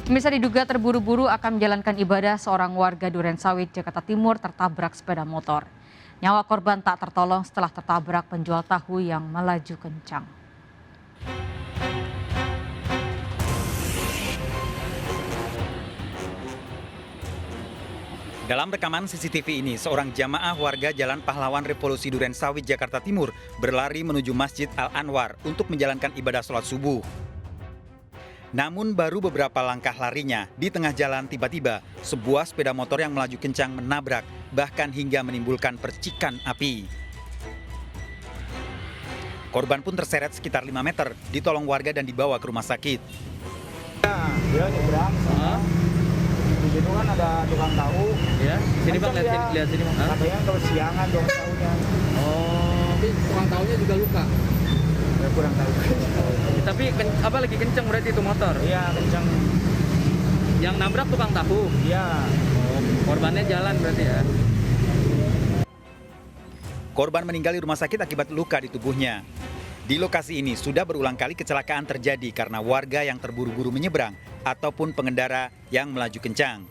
Pemirsa, diduga terburu-buru akan menjalankan ibadah, seorang warga Durensawit, Jakarta Timur tertabrak sepeda motor. Nyawa korban tak tertolong setelah tertabrak penjual tahu yang melaju kencang. Dalam rekaman CCTV ini, seorang jamaah warga Jalan Pahlawan Revolusi Durensawit, Jakarta Timur berlari menuju Masjid Al-Anwar untuk menjalankan ibadah sholat subuh. Namun baru beberapa langkah larinya, di tengah jalan tiba-tiba sebuah sepeda motor yang melaju kencang menabrak, bahkan hingga menimbulkan percikan api. Korban pun terseret sekitar 5 meter, ditolong warga dan dibawa ke rumah sakit. Dia nyebrang, di situ kan ada tukang tahu. Ya, sini Bang, lihat sini Bang. Katanya kalau siangan tukang tahunya. Oh, Tapi tukang tahunya juga luka. Saya kurang tahu. tapi lagi kenceng berarti itu motor. Iya, kencang. Yang nabrak tukang tahu. Iya. Oh, korbannya jalan berarti ya. Korban meninggal di rumah sakit akibat luka di tubuhnya. Di lokasi ini sudah berulang kali kecelakaan terjadi karena warga yang terburu-buru menyeberang ataupun pengendara yang melaju kencang.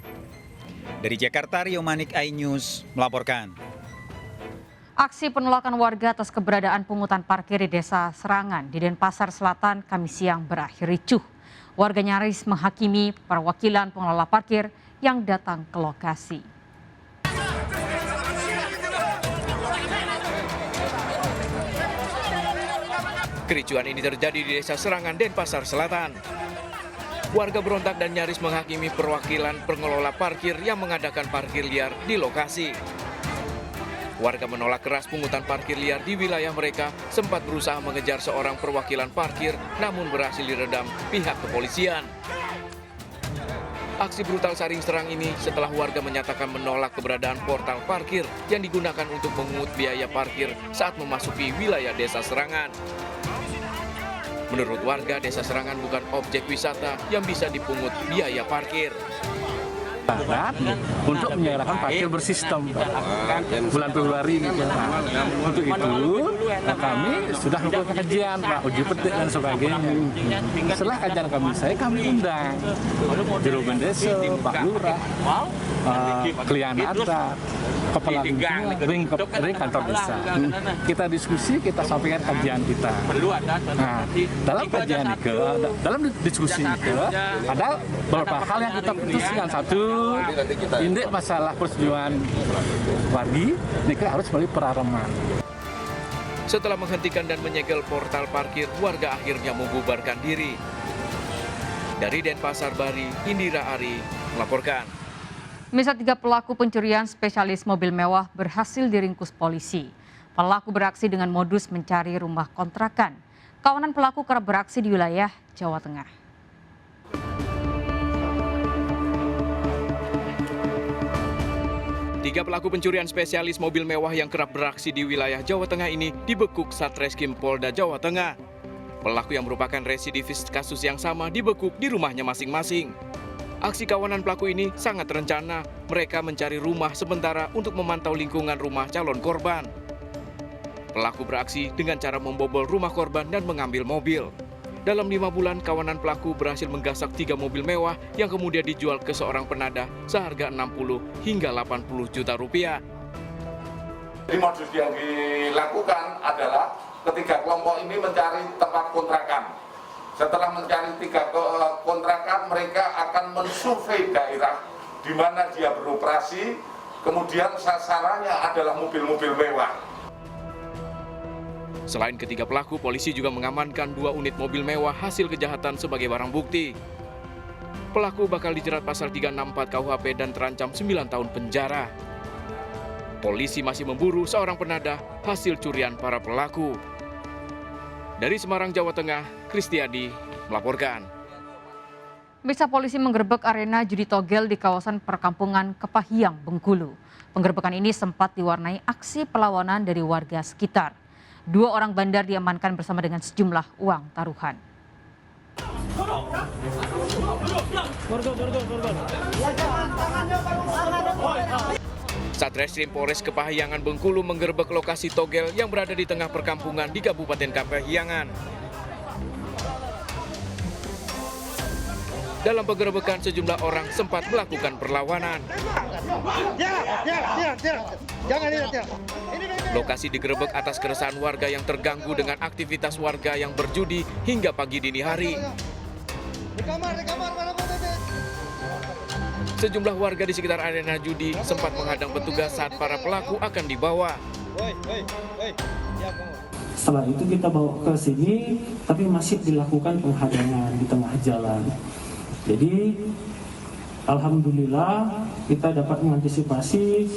Dari Jakarta, Rio Manik, iNews melaporkan. Aksi penolakan warga atas keberadaan pungutan parkir di Desa Serangan di Denpasar Selatan Kamis siang berakhir ricuh. Warga nyaris menghakimi perwakilan pengelola parkir yang datang ke lokasi. Kericuan ini terjadi di Desa Serangan, Denpasar Selatan. Warga berontak dan nyaris menghakimi perwakilan pengelola parkir yang mengadakan parkir liar di lokasi. Warga menolak keras pungutan parkir liar di wilayah mereka, sempat berusaha mengejar seorang perwakilan parkir, namun berhasil diredam pihak kepolisian. Aksi brutal saling serang ini setelah warga menyatakan menolak keberadaan portal parkir yang digunakan untuk memungut biaya parkir saat memasuki wilayah Desa Serangan. Menurut warga, Desa Serangan bukan objek wisata yang bisa dipungut biaya parkir. Untuk menyediakan parkir bersistem bulan Februari. Untuk itu kami sudah melakukan kajian, uji petik dan sebagainya. Setelah kajian kami undang Juru Desa, Pak Lurah, klien adat, kepala lingkungan, ring kantor desa. Kita diskusi, kita sampaikan kajian kita. Nah, dalam kajian itu, dalam diskusi itu ada beberapa hal yang kita putuskan. Satu, indek masalah persetujuan wargi, ini harus melalui perareman. Setelah menghentikan dan menyegel portal parkir, warga akhirnya membubarkan diri. Dari Denpasar Bari, Indira Ari melaporkan. Misal 3 pelaku pencurian spesialis mobil mewah berhasil diringkus polisi. Pelaku beraksi dengan modus mencari rumah kontrakan. Kawanan pelaku kerap beraksi di wilayah Jawa Tengah. 3 pelaku pencurian spesialis mobil mewah yang kerap beraksi di wilayah Jawa Tengah ini dibekuk Satreskrim Polda Jawa Tengah. Pelaku yang merupakan residivis kasus yang sama dibekuk di rumahnya masing-masing. Aksi kawanan pelaku ini sangat terencana. Mereka mencari rumah sementara untuk memantau lingkungan rumah calon korban. Pelaku beraksi dengan cara membobol rumah korban dan mengambil mobil. Dalam 5 bulan, kawanan pelaku berhasil menggasak 3 mobil mewah yang kemudian dijual ke seorang penadah seharga 60 hingga 80 juta rupiah. Jadi modus yang dilakukan adalah ketiga kelompok ini mencari tempat kontrakan. Setelah mencari 3 kontrakan, mereka akan mensurvei daerah di mana dia beroperasi, kemudian sasarannya adalah mobil-mobil mewah. Selain ketiga pelaku, polisi juga mengamankan 2 unit mobil mewah hasil kejahatan sebagai barang bukti. Pelaku bakal dijerat pasal 364 KUHP dan terancam 9 tahun penjara. Polisi masih memburu seorang penadah hasil curian para pelaku. Dari Semarang, Jawa Tengah, Kristiadi melaporkan. Bisa polisi menggerebek arena judi togel di kawasan perkampungan Kepahiang, Bengkulu. Penggerebekan ini sempat diwarnai aksi perlawanan dari warga sekitar. 2 orang bandar diamankan bersama dengan sejumlah uang taruhan. Satreskrim Polres Kepahiangan Bengkulu menggerebek lokasi togel yang berada di tengah perkampungan di Kabupaten Kepahiangan. Dalam penggerebekan sejumlah orang sempat melakukan perlawanan. Lokasi digerebek atas keresahan warga yang terganggu dengan aktivitas warga yang berjudi hingga pagi dini hari. Sejumlah warga di sekitar arena judi sempat menghadang petugas saat para pelaku akan dibawa. Setelah itu kita bawa ke sini, tapi masih dilakukan penghadangan di tengah jalan. Jadi, alhamdulillah kita dapat mengantisipasi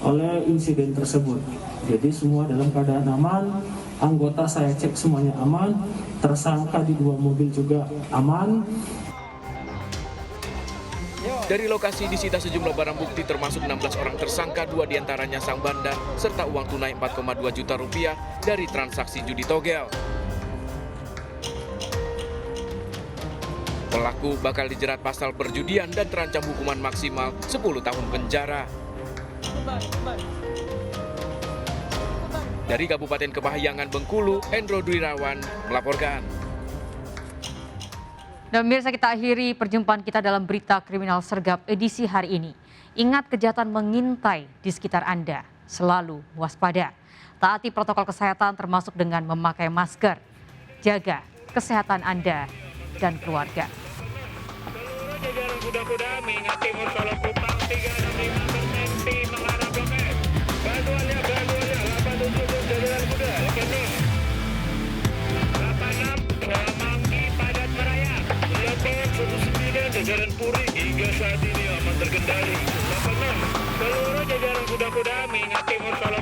oleh insiden tersebut. Jadi semua dalam keadaan aman, anggota saya cek semuanya aman, tersangka di 2 mobil juga aman. Dari lokasi disita sejumlah barang bukti termasuk 16 orang tersangka, 2 diantaranya sang bandar, serta uang tunai 4,2 juta rupiah dari transaksi judi togel. Pelaku bakal dijerat pasal perjudian dan terancam hukuman maksimal 10 tahun penjara. Dari Kabupaten Kepahiyangan, Bengkulu, Endro Dwirawan melaporkan. Dan pemirsa, kita akhiri perjumpaan kita dalam berita kriminal sergap edisi hari ini. Ingat, kejahatan mengintai di sekitar Anda. Selalu waspada. Taati protokol kesehatan termasuk dengan memakai masker. Jaga kesehatan Anda dan keluarga. Jajaran kuda-kuda mengingat timur Solo Kupang 365 berhenti mengarah Blok S. Bantuannya 87 jajaran kuda. Oke nih. 86 Mangki Padat Meraya. 89 jajaran Puri hingga saat ini aman terkendali. 86 seluruh jajaran kuda-kuda mengingat timur Solo